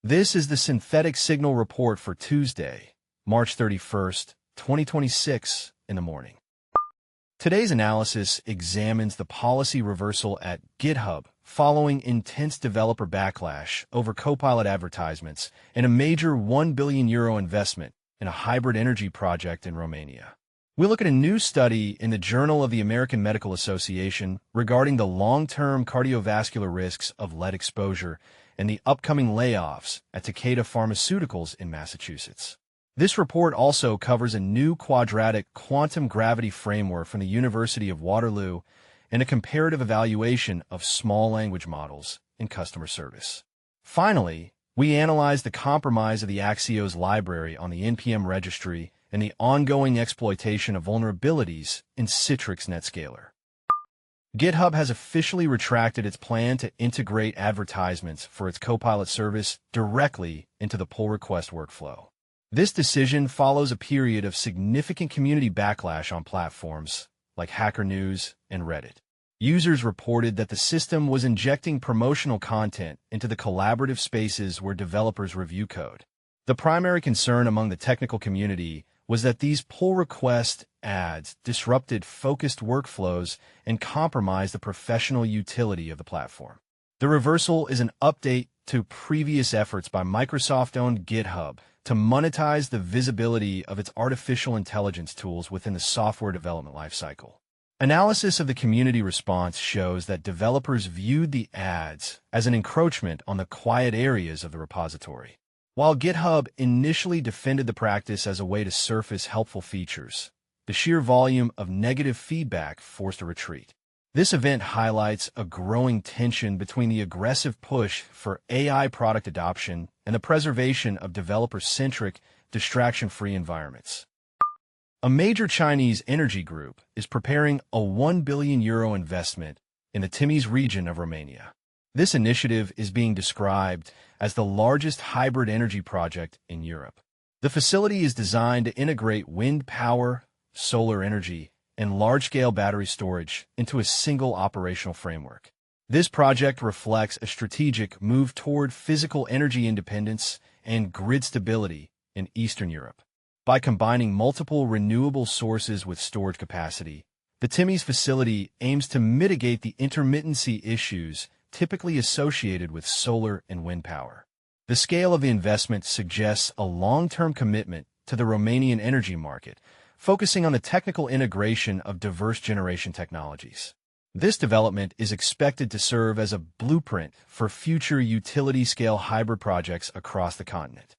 This is the Synthetic Signal Report for Tuesday, March 31st, 2026 in the morning. Today's analysis examines the policy reversal at GitHub following intense developer backlash over Copilot advertisements and a major €1 billion investment in a hybrid energy project in Romania. We look at a new study in the Journal of the American Medical Association regarding the long-term cardiovascular risks of lead exposure and the upcoming layoffs at Takeda Pharmaceuticals in Massachusetts. This report also covers a new quadratic quantum gravity framework from the University of Waterloo and a comparative evaluation of small language models in customer service. Finally, we analyze the compromise of the Axios library on the NPM registry and the ongoing exploitation of vulnerabilities in Citrix Net-Scaler. GitHub has officially retracted its plan to integrate advertisements for its Copilot service directly into the pull request workflow. This decision follows a period of significant community backlash on platforms like Hacker News and Reddit. Users reported that the system was injecting promotional content into the collaborative spaces where developers review code. The primary concern among the technical community was that these pull request ads disrupted focused workflows and compromised the professional utility of the platform. The reversal is an update to previous efforts by Microsoft-owned GitHub to monetize the visibility of its artificial intelligence tools within the software development lifecycle. Analysis of the community response shows that developers viewed the ads as an encroachment on the quiet areas of the repository. While GitHub initially defended the practice as a way to surface helpful features, the sheer volume of negative feedback forced a retreat. This event highlights a growing tension between the aggressive push for AI product adoption and the preservation of developer-centric, distraction-free environments. A major Chinese energy group is preparing a €1 billion investment in the Timis region of Romania. This initiative is being described as the largest hybrid energy project in Europe. The facility is designed to integrate wind power, solar energy, and large-scale battery storage into a single operational framework. This project reflects a strategic move toward physical energy independence and grid stability in Eastern Europe. By combining multiple renewable sources with storage capacity, the Timis facility aims to mitigate the intermittency issues typically associated with solar and wind power. The scale of the investment suggests a long-term commitment to the Romanian energy market, focusing on the technical integration of diverse generation technologies. This development is expected to serve as a blueprint for future utility-scale hybrid projects across the continent.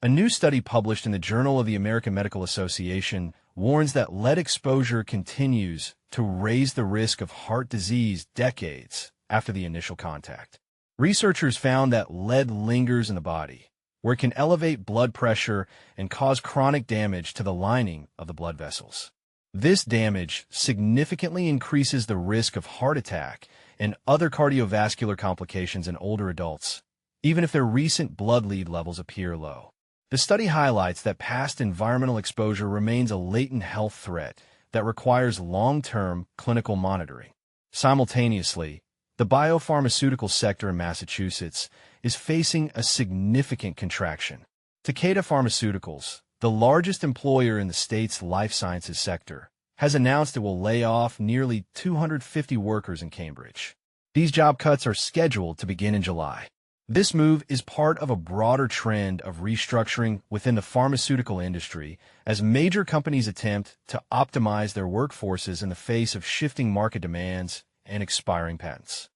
A new study published in the Journal of the American Medical Association warns that lead exposure continues to raise the risk of heart disease decades after the initial contact. Researchers found that lead lingers in the body, where it can elevate blood pressure and cause chronic damage to the lining of the blood vessels. This damage significantly increases the risk of heart attack and other cardiovascular complications in older adults, even if their recent blood lead levels appear low. The study highlights that past environmental exposure remains a latent health threat that requires long-term clinical monitoring. Simultaneously, the biopharmaceutical sector in Massachusetts is facing a significant contraction. Takeda Pharmaceuticals, the largest employer in the state's life sciences sector, has announced it will lay off nearly 250 workers in Cambridge. These job cuts are scheduled to begin in July. This move is part of a broader trend of restructuring within the pharmaceutical industry as major companies attempt to optimize their workforces in the face of shifting market demands and expiring patents.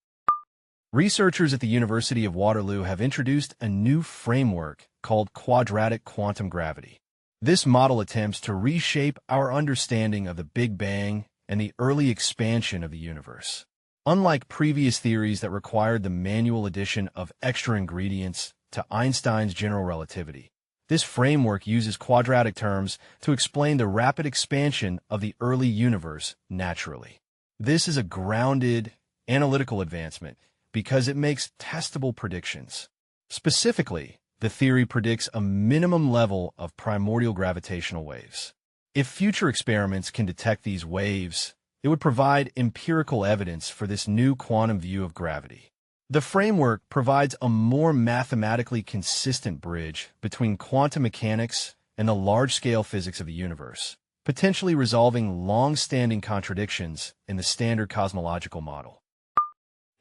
Researchers at the University of Waterloo have introduced a new framework called Quadratic quantum gravity. This model attempts to reshape our understanding of the Big Bang and the early expansion of the universe. Unlike previous theories that required the manual addition of extra ingredients to Einstein's general relativity, this framework uses quadratic terms to explain the rapid expansion of the early universe naturally. This is a grounded, analytical advancement because it makes testable predictions. Specifically, the theory predicts a minimum level of primordial gravitational waves. If future experiments can detect these waves, it would provide empirical evidence for this new quantum view of gravity. The framework provides a more mathematically consistent bridge between quantum mechanics and the large-scale physics of the universe, potentially resolving long-standing contradictions in the standard cosmological model.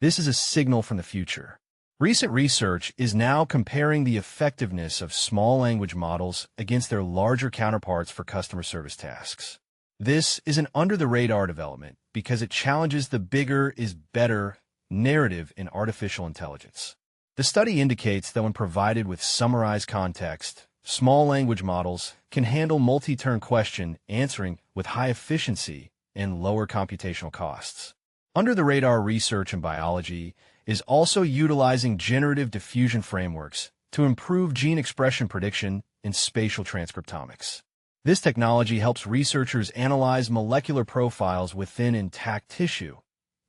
This is a signal from the future. Recent research is now comparing the effectiveness of small language models against their larger counterparts for customer service tasks. This is an under-the-radar development because it challenges the bigger is better narrative in artificial intelligence. The study indicates that when provided with summarized context, small language models can handle multi-turn question answering with high efficiency and lower computational costs. Under-the-radar research in biology is also utilizing generative diffusion frameworks to improve gene expression prediction in spatial transcriptomics. This technology helps researchers analyze molecular profiles within intact tissue,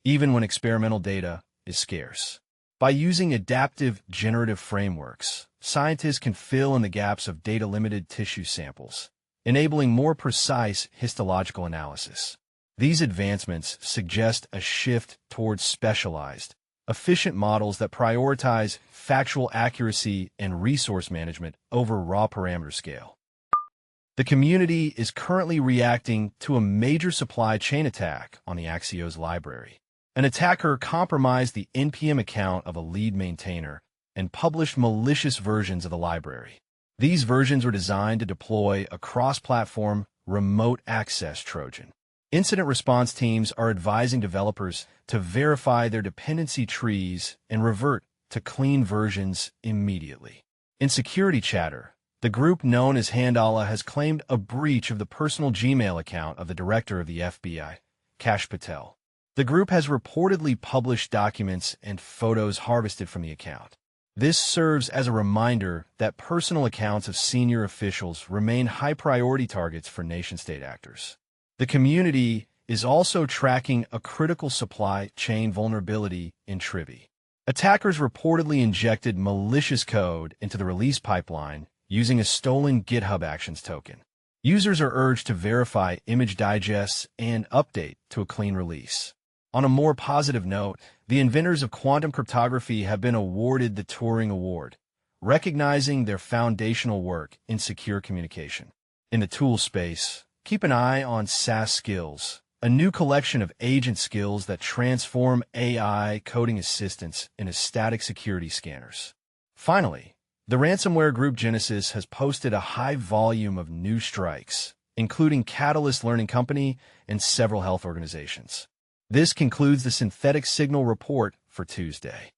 even when experimental data is scarce. By using adaptive generative frameworks, scientists can fill in the gaps of data-limited tissue samples, enabling more precise histological analysis. These advancements suggest a shift towards specialized, efficient models that prioritize factual accuracy and resource management over raw parameter scale. The community is currently reacting to a major supply chain attack on the Axios library. An attacker compromised the NPM account of a lead maintainer and published malicious versions of the library. These versions were designed to deploy a cross-platform remote access Trojan. Incident response teams are advising developers to verify their dependency trees and revert to clean versions immediately. In security chatter, the group known as Handala has claimed a breach of the personal Gmail account of the director of the FBI, Kash Patel. The group has reportedly published documents and photos harvested from the account. This serves as a reminder that personal accounts of senior officials remain high-priority targets for nation-state actors. The community is also tracking a critical supply chain vulnerability in Trivi. Attackers reportedly injected malicious code into the release pipeline using a stolen GitHub Actions token. Users are urged to verify image digests and update to a clean release. On a more positive note, the inventors of quantum cryptography have been awarded the Turing Award, recognizing their foundational work in secure communication. In the tool space, keep an eye on SAS Skills, a new collection of agent skills that transform AI coding assistants into static security scanners. Finally, the ransomware group Genesis has posted a high volume of new strikes, including Catalyst Learning Company and several health organizations. This concludes the Synthetic Signal report for Tuesday.